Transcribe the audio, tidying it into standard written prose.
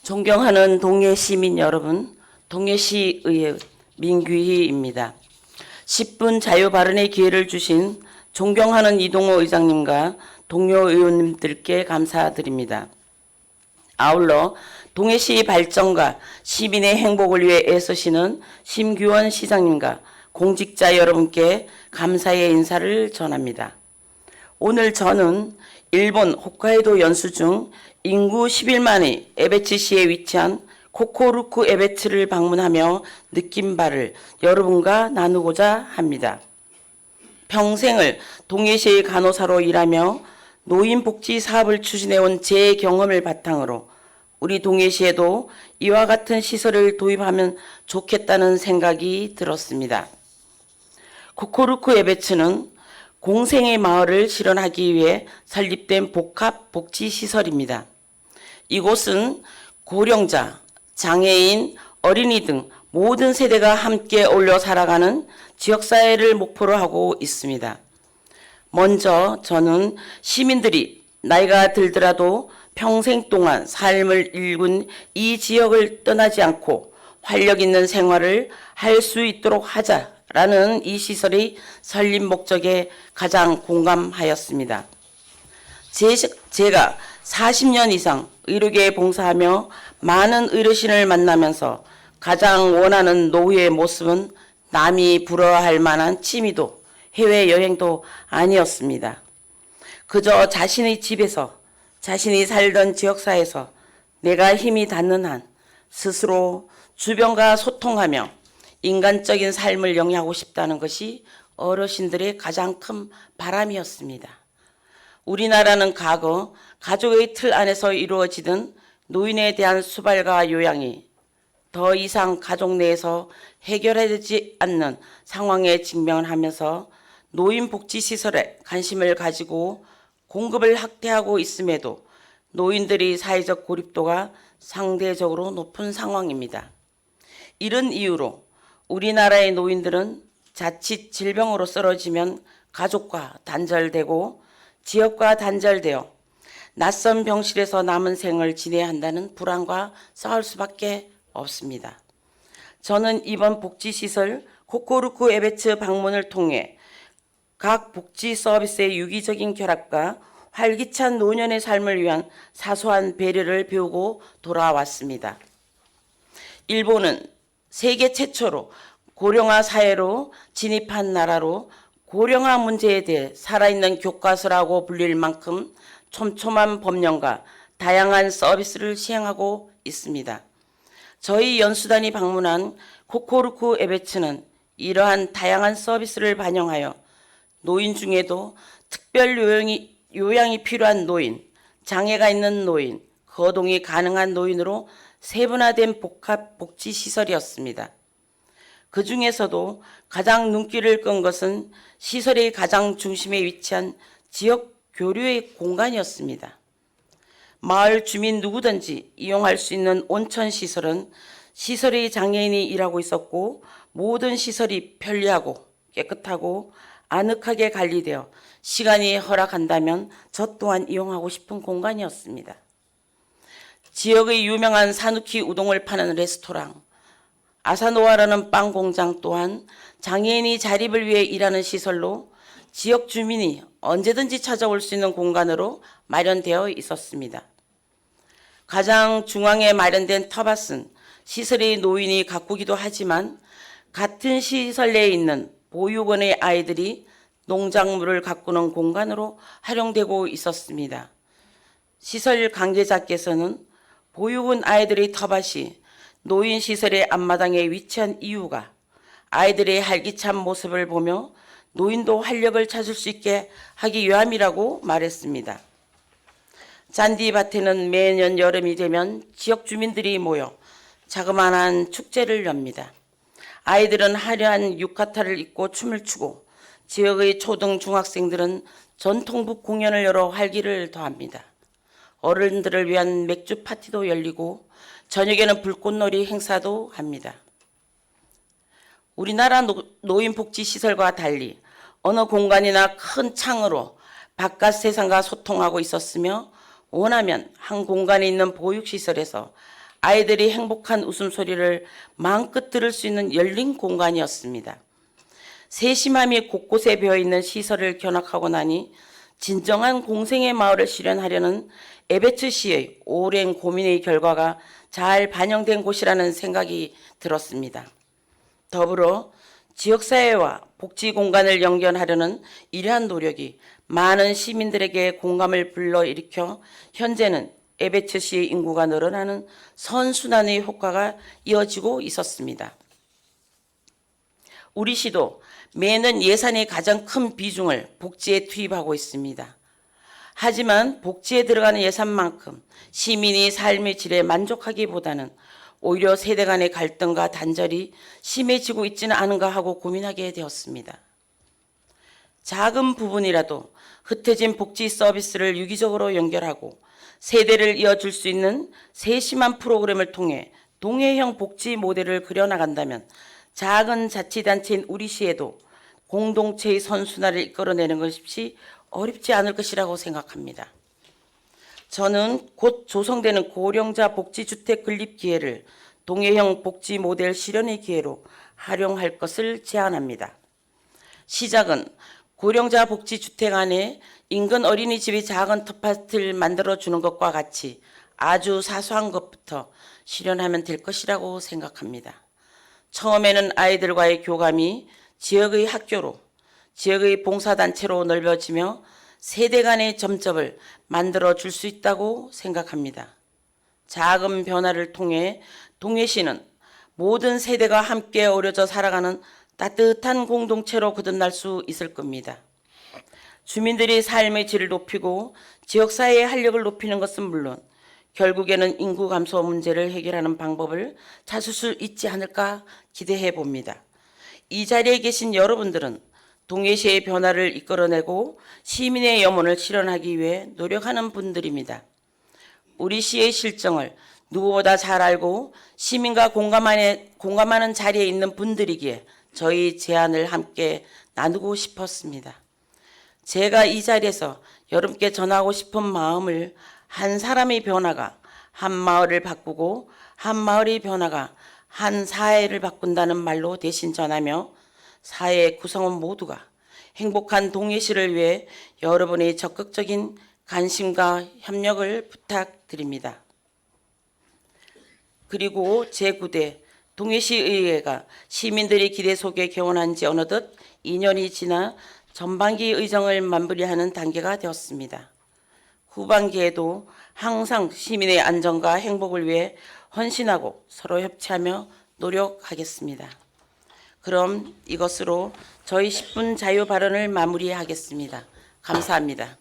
존경하는 동해 시민 여러분, 동해시의회 민규희입니다. 10분 자유 발언의 기회를 주신 존경하는 이동호 의장님과 동료 의원님들께 감사드립니다. 아울러 동해시 발전과 시민의 행복을 위해 애쓰시는 심규원 시장님과 공직자 여러분께 감사의 인사를 전합니다. 오늘 저는 일본 홋카이도 연수 중 인구 11만의 에베츠시에 위치한 코코루쿠 에베츠를 방문하며 느낀 바를 여러분과 나누고자 합니다. 평생을 동해시의 간호사로 일하며 노인복지 사업을 추진해온 제 경험을 바탕으로 우리 동해시에도 이와 같은 시설을 도입하면 좋겠다는 생각이 들었습니다. 코코루쿠 에베츠는 공생의 마을을 실현하기 위해 설립된 복합 복지시설입니다. 이곳은 고령자, 장애인, 어린이 등 모든 세대가 함께 어울려 살아가는 지역사회를 목표로 하고 있습니다. 먼저 저는 시민들이 나이가 들더라도 평생 동안 삶을 일군 이 지역을 떠나지 않고 활력 있는 생활을 할 수 있도록 하자라는 이 시설의 설립 목적에 가장 공감하였습니다. 제가 40년 이상 의료계에 봉사하며 많은 의료진을 만나면서 가장 원하는 노후의 모습은 남이 부러워할 만한 취미도 해외여행도 아니었습니다. 그저 자신의 집에서 자신이 살던 지역사회에서 내가 힘이 닿는 한 스스로 주변과 소통하며 인간적인 삶을 영위하고 싶다는 것이 어르신들의 가장 큰 바람이었습니다. 우리나라는 과거 가족의 틀 안에서 이루어지던 노인에 대한 수발과 요양이 더 이상 가족 내에서 해결되지 않는 상황에 직면을 하면서 노인복지시설에 관심을 가지고 공급을 확대하고 있음에도 노인들의 사회적 고립도가 상대적으로 높은 상황입니다. 이런 이유로 우리나라의 노인들은 자칫 질병으로 쓰러지면 가족과 단절되고 지역과 단절되어 낯선 병실에서 남은 생을 지내야 한다는 불안과 싸울 수밖에 없습니다. 저는 이번 복지시설 코코루쿠 에베츠 방문을 통해 각 복지 서비스의 유기적인 결합과 활기찬 노년의 삶을 위한 사소한 배려를 배우고 돌아왔습니다. 일본은 세계 최초로 고령화 사회로 진입한 나라로 고령화 문제에 대해 살아있는 교과서라고 불릴 만큼 촘촘한 법령과 다양한 서비스를 시행하고 있습니다. 저희 연수단이 방문한 코코루쿠 에베츠는 이러한 다양한 서비스를 반영하여 노인 중에도 특별 요양이 필요한 노인, 장애가 있는 노인, 거동이 가능한 노인으로 세분화된 복합 복지시설이었습니다. 그 중에서도 가장 눈길을 끈 것은 시설의 가장 중심에 위치한 지역 교류의 공간이었습니다. 마을 주민 누구든지 이용할 수 있는 온천시설은 시설의 장애인이 일하고 있었고 모든 시설이 편리하고 깨끗하고 아늑하게 관리되어 시간이 허락한다면 저 또한 이용하고 싶은 공간이었습니다. 지역의 유명한 사누키 우동을 파는 레스토랑, 아사노아라는 빵 공장 또한 장애인이 자립을 위해 일하는 시설로 지역 주민이 언제든지 찾아올 수 있는 공간으로 마련되어 있었습니다. 가장 중앙에 마련된 터밭은 시설의 노인이 가꾸기도 하지만 같은 시설 내에 있는 보육원의 아이들이 농작물을 가꾸는 공간으로 활용되고 있었습니다. 시설 관계자께서는 보육원 아이들의 터밭이 노인시설의 앞마당에 위치한 이유가 아이들의 활기찬 모습을 보며 노인도 활력을 찾을 수 있게 하기 위함이라고 말했습니다. 잔디밭에는 매년 여름이 되면 지역 주민들이 모여 자그마한 축제를 엽니다. 아이들은 화려한 유카타를 입고 춤을 추고 지역의 초등 중학생들은 전통북 공연을 열어 활기를 더합니다. 어른들을 위한 맥주 파티도 열리고 저녁에는 불꽃놀이 행사도 합니다. 우리나라 노인복지시설과 달리 어느 공간이나 큰 창으로 바깥 세상과 소통하고 있었으며 원하면 한 공간에 있는 보육시설에서 아이들이 행복한 웃음소리를 마음껏 들을 수 있는 열린 공간이었습니다. 세심함이 곳곳에 배어있는 시설을 견학하고 나니 진정한 공생의 마을을 실현하려는 에베츠 씨의 오랜 고민의 결과가 잘 반영된 곳이라는 생각이 들었습니다. 더불어 지역사회와 복지공간을 연결하려는 이러한 노력이 많은 시민들에게 공감을 불러일으켜 현재는 에베츠 시의 인구가 늘어나는 선순환의 효과가 이어지고 있었습니다. 우리 시도 매년 예산의 가장 큰 비중을 복지에 투입하고 있습니다. 하지만 복지에 들어가는 예산만큼 시민이 삶의 질에 만족하기보다는 오히려 세대 간의 갈등과 단절이 심해지고 있지는 않은가 하고 고민하게 되었습니다. 작은 부분이라도 흩어진 복지 서비스를 유기적으로 연결하고 세대를 이어줄 수 있는 세심한 프로그램을 통해 동해형 복지 모델을 그려나간다면 작은 자치단체인 우리 시에도 공동체의 선순환을 이끌어내는 것이 어렵지 않을 것이라고 생각합니다. 저는 곧 조성되는 고령자 복지주택 건립 기회를 동해형 복지 모델 실현의 기회로 활용할 것을 제안합니다. 시작은 고령자 복지주택 안에 인근 어린이집이 작은 텃밭을 만들어주는 것과 같이 아주 사소한 것부터 실현하면 될 것이라고 생각합니다. 처음에는 아이들과의 교감이 지역의 학교로, 지역의 봉사단체로 넓어지며 세대 간의 점접을 만들어줄 수 있다고 생각합니다. 작은 변화를 통해 동해시는 모든 세대가 함께 어우러져 살아가는 따뜻한 공동체로 거듭날 수 있을 겁니다. 주민들이 삶의 질을 높이고 지역사회의 활력을 높이는 것은 물론 결국에는 인구 감소 문제를 해결하는 방법을 찾을 수 있지 않을까 기대해 봅니다. 이 자리에 계신 여러분들은 동해시의 변화를 이끌어내고 시민의 염원을 실현하기 위해 노력하는 분들입니다. 우리 시의 실정을 누구보다 잘 알고 시민과 공감하는 자리에 있는 분들이기에 저희 제안을 함께 나누고 싶었습니다. 제가 이 자리에서 여러분께 전하고 싶은 마음을 한 사람의 변화가 한 마을을 바꾸고 한 마을의 변화가 한 사회를 바꾼다는 말로 대신 전하며 사회 구성원 모두가 행복한 동해시를 위해 여러분의 적극적인 관심과 협력을 부탁드립니다. 그리고 제9대 동해시의회가 시민들의 기대 속에 개원한 지 어느덧 2년이 지나 전반기 의정을 마무리하는 단계가 되었습니다. 후반기에도 항상 시민의 안전과 행복을 위해 헌신하고 서로 협치하며 노력하겠습니다. 그럼 이것으로 저희 10분 자유 발언을 마무리하겠습니다. 감사합니다.